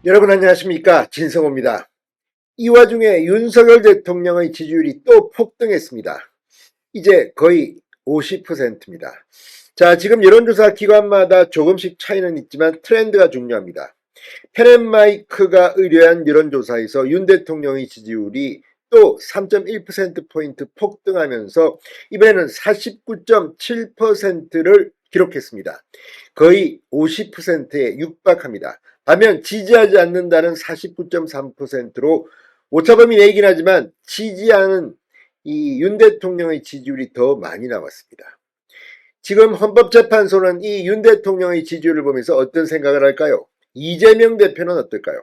여러분 안녕하십니까, 진성호입니다. 이 와중에 윤석열 대통령의 지지율이 또 폭등했습니다. 이제 거의 50%입니다. 자, 지금 여론조사 기관마다 조금씩 차이는 있지만 트렌드가 중요합니다. 페넷마이크가 의뢰한 여론조사에서 윤 대통령의 지지율이 또 3.1%포인트 폭등하면서 이번에는 49.7%를 기록했습니다. 거의 50%에 육박합니다. 반면 지지하지 않는다는 49.3%로 오차범위 내긴 하지만 지지하는 이 윤 대통령의 지지율이 더 많이 나왔습니다. 지금 헌법재판소는 이 윤 대통령의 지지율을 보면서 어떤 생각을 할까요? 이재명 대표는 어떨까요?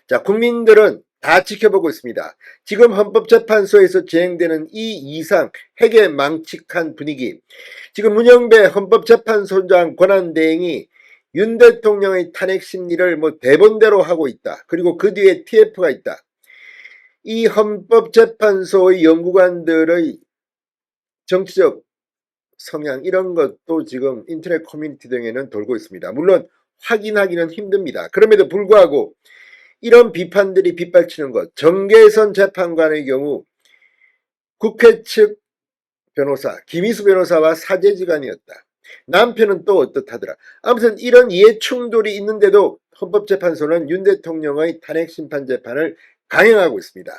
자, 국민들은 다 지켜보고 있습니다. 지금 헌법재판소에서 진행되는 이 이상 핵에 망측한 분위기, 지금 문영배 헌법재판소장 권한대행이 윤 대통령의 탄핵 심리를 대본대로 하고 있다. 그리고 그 뒤에 TF가 있다. 이 헌법재판소의 연구관들의 정치적 성향 이런 것도 지금 인터넷 커뮤니티 등에는 돌고 있습니다. 물론 확인하기는 힘듭니다. 그럼에도 불구하고 이런 비판들이 빗발치는 것, 정계선 재판관의 경우 국회 측 변호사, 김희수 변호사와 사제지간이었다. 남편은 또 어떻다더라. 아무튼 이런 이해충돌이 있는데도 헌법재판소는 윤 대통령의 탄핵심판재판을 강행하고 있습니다.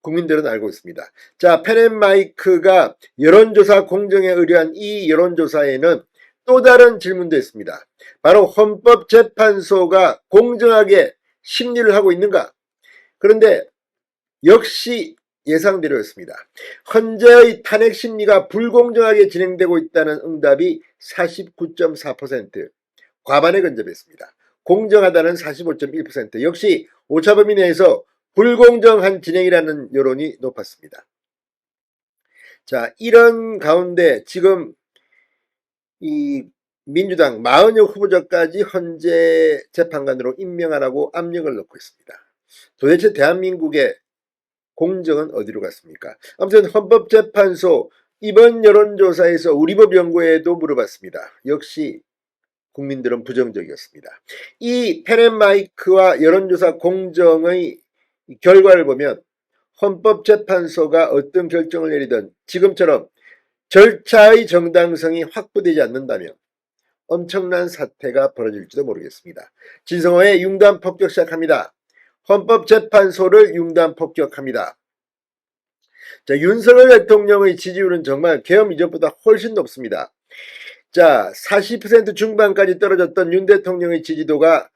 국민들은 알고 있습니다. 자, 페넷마이크가 여론조사 공정에 의뢰한 이 여론조사에는 또 다른 질문도 있습니다. 바로 헌법재판소가 공정하게 심리를 하고 있는가? 그런데 역시 예상대로였습니다. 헌재의 탄핵 심리가 불공정하게 진행되고 있다는 응답이 49.4%, 과반에 근접했습니다. 공정하다는 45.1%, 역시 오차범위 내에서 불공정한 진행이라는 여론이 높았습니다. 자, 이런 가운데 지금 이 민주당 마은혁 후보자까지 헌재 재판관으로 임명하라고 압력을 넣고 있습니다. 도대체 대한민국의 공정은 어디로 갔습니까? 아무튼 헌법재판소 이번 여론조사에서 우리법연구회에도 물어봤습니다. 역시 국민들은 부정적이었습니다. 이 페넷마이크와 여론조사 공정의 결과를 보면 헌법재판소가 어떤 결정을 내리든 지금처럼 절차의 정당성이 확보되지 않는다면 엄청난 사태가 벌어질지도 모르겠습니다. 진성호의 융단 폭격 시작합니다. 헌법재판소를 융단 폭격합니다. 자, 윤석열 대통령의 지지율은 정말 계엄 이전보다 훨씬 높습니다. 자, 40% 중반까지 떨어졌던 윤 대통령의 지지도가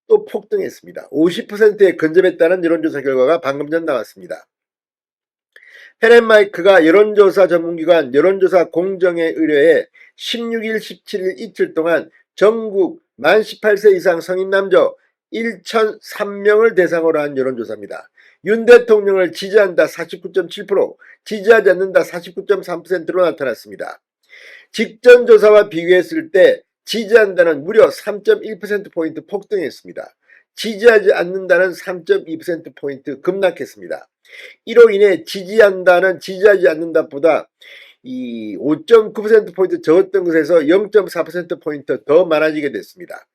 또 폭등했습니다. 50%에 근접했다는 여론조사 결과가 방금 전 나왔습니다. 페넷마이크가 여론조사 전문기관 여론조사 공정에 의뢰해 16일, 17일 이틀 동안 전국 만 18세 이상 성인 남녀 1,003명을 대상으로 한 여론조사입니다. 윤 대통령을 지지한다 49.7%, 지지하지 않는다 49.3%로 나타났습니다. 직전 조사와 비교했을 때 지지한다는 무려 3.1%포인트 폭등했습니다. 지지하지 않는다는 3.2%포인트 급락했습니다. 이로 인해 지지한다는 지지하지 않는다보다 이 5.9%포인트 적었던 것에서 0.4%포인트 더 많아지게 됐습니다.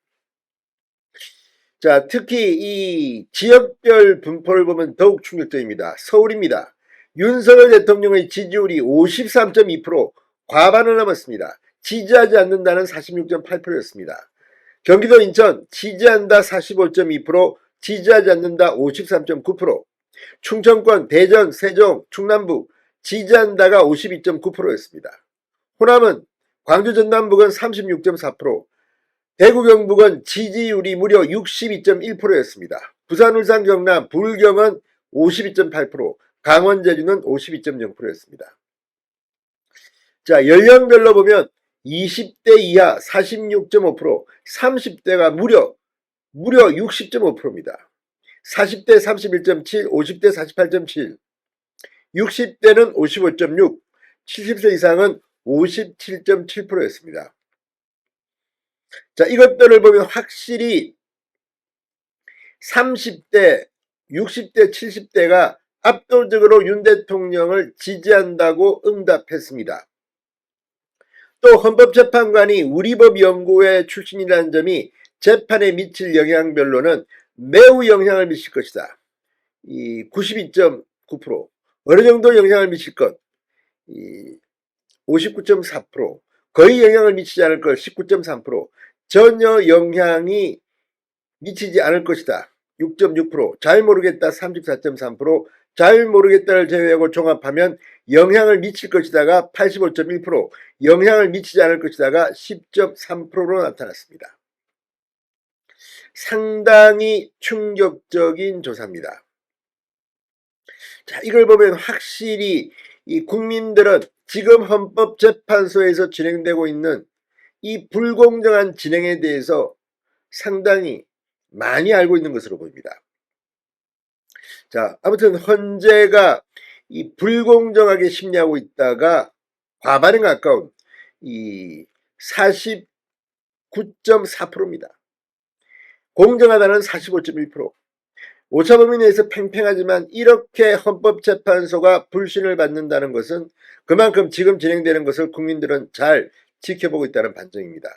자, 특히 이 지역별 분포를 보면 더욱 충격적입니다. 서울입니다. 윤석열 대통령의 지지율이 53.2%, 과반을 넘었습니다. 지지하지 않는다는 46.8%였습니다. 경기도 인천 지지한다 45.2%, 지지하지 않는다 53.9%, 충청권 대전, 세종, 충남북 지지한다가 52.9%였습니다. 호남은 광주, 전남북은 36.4%, 대구, 경북은 지지율이 무려 62.1%였습니다. 부산, 울산, 경남, 불경은 52.8%, 강원, 제주는 52.0%였습니다. 자, 연령별로 보면 20대 이하 46.5%, 30대가 무려 60.5%입니다. 40대 31.7, 50대 48.7, 60대는 55.6, 70세 이상은 57.7%였습니다. 자, 이것들을 보면 확실히 30대, 60대, 70대가 압도적으로 윤 대통령을 지지한다고 응답했습니다. 또 헌법재판관이 우리법연구회 출신이라는 점이 재판에 미칠 영향별로는 매우 영향을 미칠 것이다. 이 92.9%, 어느 정도 영향을 미칠 것, 이 59.4%, 거의 영향을 미치지 않을 것 19.3%, 전혀 영향이 미치지 않을 것이다 6.6%, 잘 모르겠다 34.3%, 잘 모르겠다를 제외하고 종합하면 영향을 미칠 것이다가 85.1%, 영향을 미치지 않을 것이다가 10.3%로 나타났습니다. 상당히 충격적인 조사입니다. 자, 이걸 보면 확실히 이 국민들은 지금 헌법재판소에서 진행되고 있는 이 불공정한 진행에 대해서 상당히 많이 알고 있는 것으로 보입니다. 자, 아무튼 헌재가 이 불공정하게 심리하고 있다가 과반에 가까운 이 49.4%입니다. 공정하다는 45.1%. 오차범위 내에서 팽팽하지만 이렇게 헌법재판소가 불신을 받는다는 것은 그만큼 지금 진행되는 것을 국민들은 잘 지켜보고 있다는 반증입니다.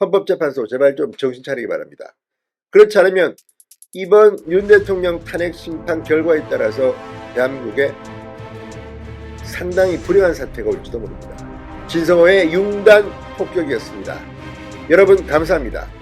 헌법재판소 제발 좀 정신 차리기 바랍니다. 그렇지 않으면 이번 윤 대통령 탄핵 심판 결과에 따라서 대한민국에 상당히 불행한 사태가 올지도 모릅니다. 진성호의 융단 폭격이었습니다. 여러분 감사합니다.